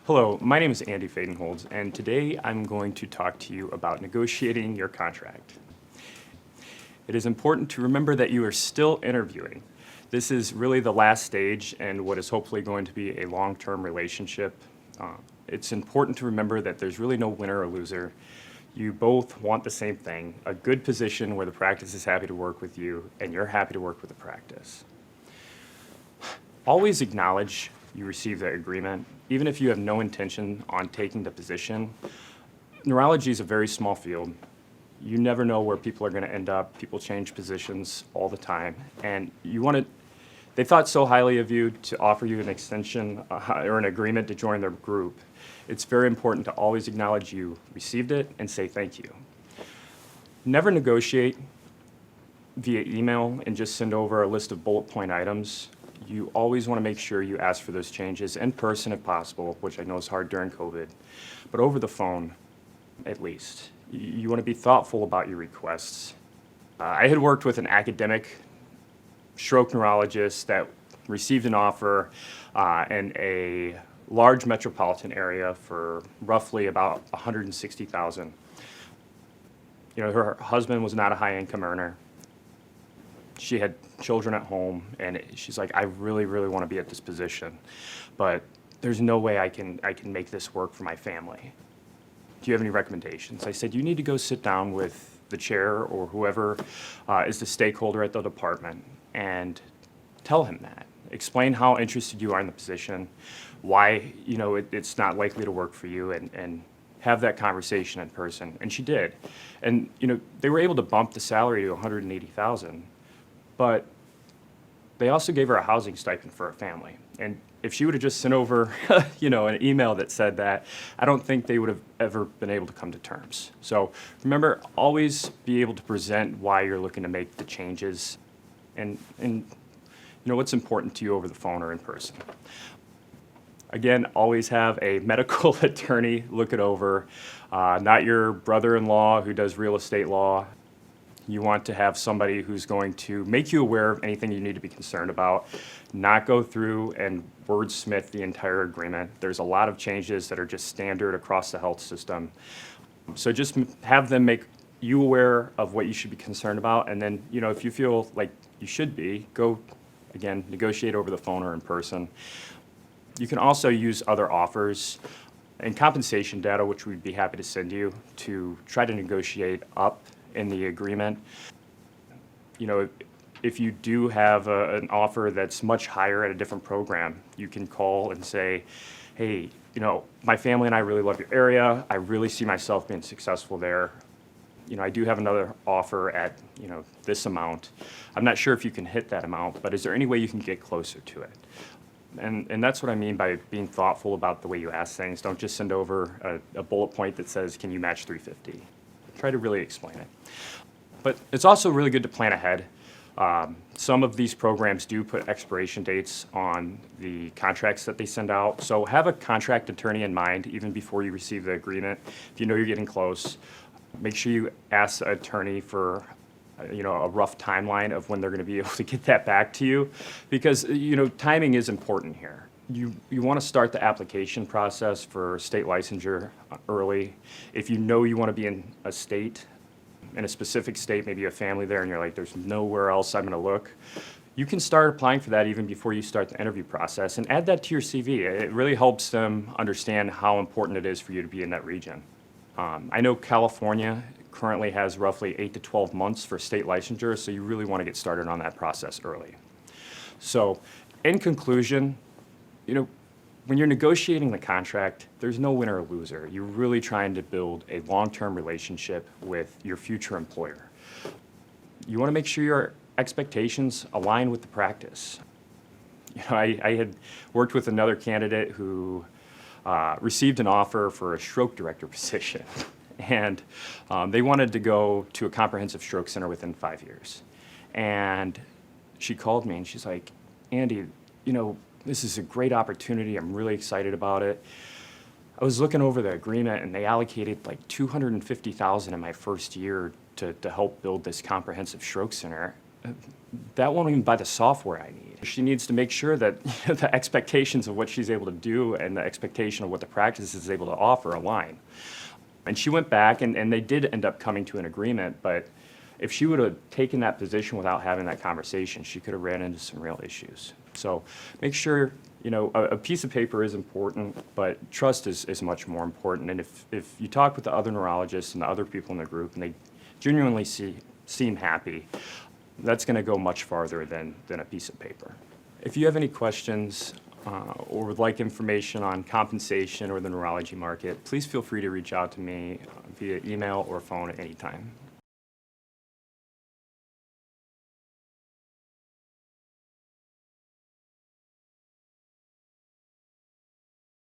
Hello, my name is Andy Fadenholz, and today I'm going to talk to you about negotiating your contract. It is important to remember that you are still interviewing. This is really the last stage and what is hopefully going to be a long-term relationship. It's important to remember that there's really no winner or loser. You both want the same thing, a good position where the practice is happy to work with you and you're happy to work with the practice. Always acknowledge you received that agreement, even if you have no intention on taking the position. Neurology is a very small field. You never know where people are going to end up. People change positions all the time. And they thought so highly of you to offer you an extension or an agreement to join their group. It's very important to always acknowledge you received it and say thank you. Never negotiate via email and just send over a list of bullet point items. You always want to make sure you ask for those changes in person if possible, which I know is hard during COVID, but over the phone at least. You want to be thoughtful about your requests. I had worked with an academic stroke neurologist that received an offer in a large metropolitan area for roughly about $160,000. Her husband was not a high-income earner. She had children at home, and she's like, I really, really want to be at this position, but there's no way I can make this work for my family. Do you have any recommendations? I said, you need to go sit down with the chair or whoever is the stakeholder at the department and tell him that. Explain how interested you are in the position, why it's not likely to work for you, and have that conversation in person. And she did. And they were able to bump the salary to $180,000. But they also gave her a housing stipend for her family. And if she would have just sent over, an email that said that, I don't think they would have ever been able to come to terms. So remember, always be able to present why you're looking to make the changes and what's important to you over the phone or in person. Again, always have a medical attorney look it over, not your brother-in-law who does real estate law. You want to have somebody who's going to make you aware of anything you need to be concerned about, not go through and wordsmith the entire agreement. There's a lot of changes that are just standard across the health system. So just have them make you aware of what you should be concerned about, and then, if you feel like you should be, go, again, negotiate over the phone or in person. You can also use other offers and compensation data, which we'd be happy to send you, to try to negotiate up in the agreement. If you do have an offer that's much higher at a different program, you can call and say, hey, my family and I really love your area. I really see myself being successful there. I do have another offer at, this amount. I'm not sure if you can hit that amount, but is there any way you can get closer to it? And that's what I mean by being thoughtful about the way you ask things. Don't just send over a bullet point that says, can you match 350? Try to really explain it. But it's also really good to plan ahead. Some of these programs do put expiration dates on the contracts that they send out. So have a contract attorney in mind even before you receive the agreement. If you know you're getting close, make sure you ask the attorney for a rough timeline of when they're going to be able to get that back to you, because timing is important here. You want to start the application process for state licensure early. If you know you want to be in a specific state, maybe you have family there and you're like, there's nowhere else I'm going to look, you can start applying for that even before you start the interview process and add that to your CV. It really helps them understand how important it is for you to be in that region. I know California currently has roughly 8 to 12 months for state licensure, so you really want to get started on that process early. So in conclusion, when you're negotiating the contract, there's no winner or loser. You're really trying to build a long-term relationship with your future employer. You want to make sure your expectations align with the practice. I had worked with another candidate who received an offer for a stroke director position, and they wanted to go to a comprehensive stroke center within 5 years. And she called me and she's like, Andy, this is a great opportunity. I'm really excited about it. I was looking over the agreement and they allocated like $250,000 in my first year to help build this comprehensive stroke center. that won't even buy the software I need. She needs to make sure that the expectations of what she's able to do and the expectation of what the practice is able to offer align. And she went back, and they did end up coming to an agreement, but if she would have taken that position without having that conversation, she could have ran into some real issues. So make sure, a piece of paper is important, but trust is much more important. And if you talk with the other neurologists and the other people in the group, and they genuinely seem happy, that's going to go much farther than a piece of paper. If you have any questions or would like information on compensation or the neurology market, please feel free to reach out to me via email or phone at any time.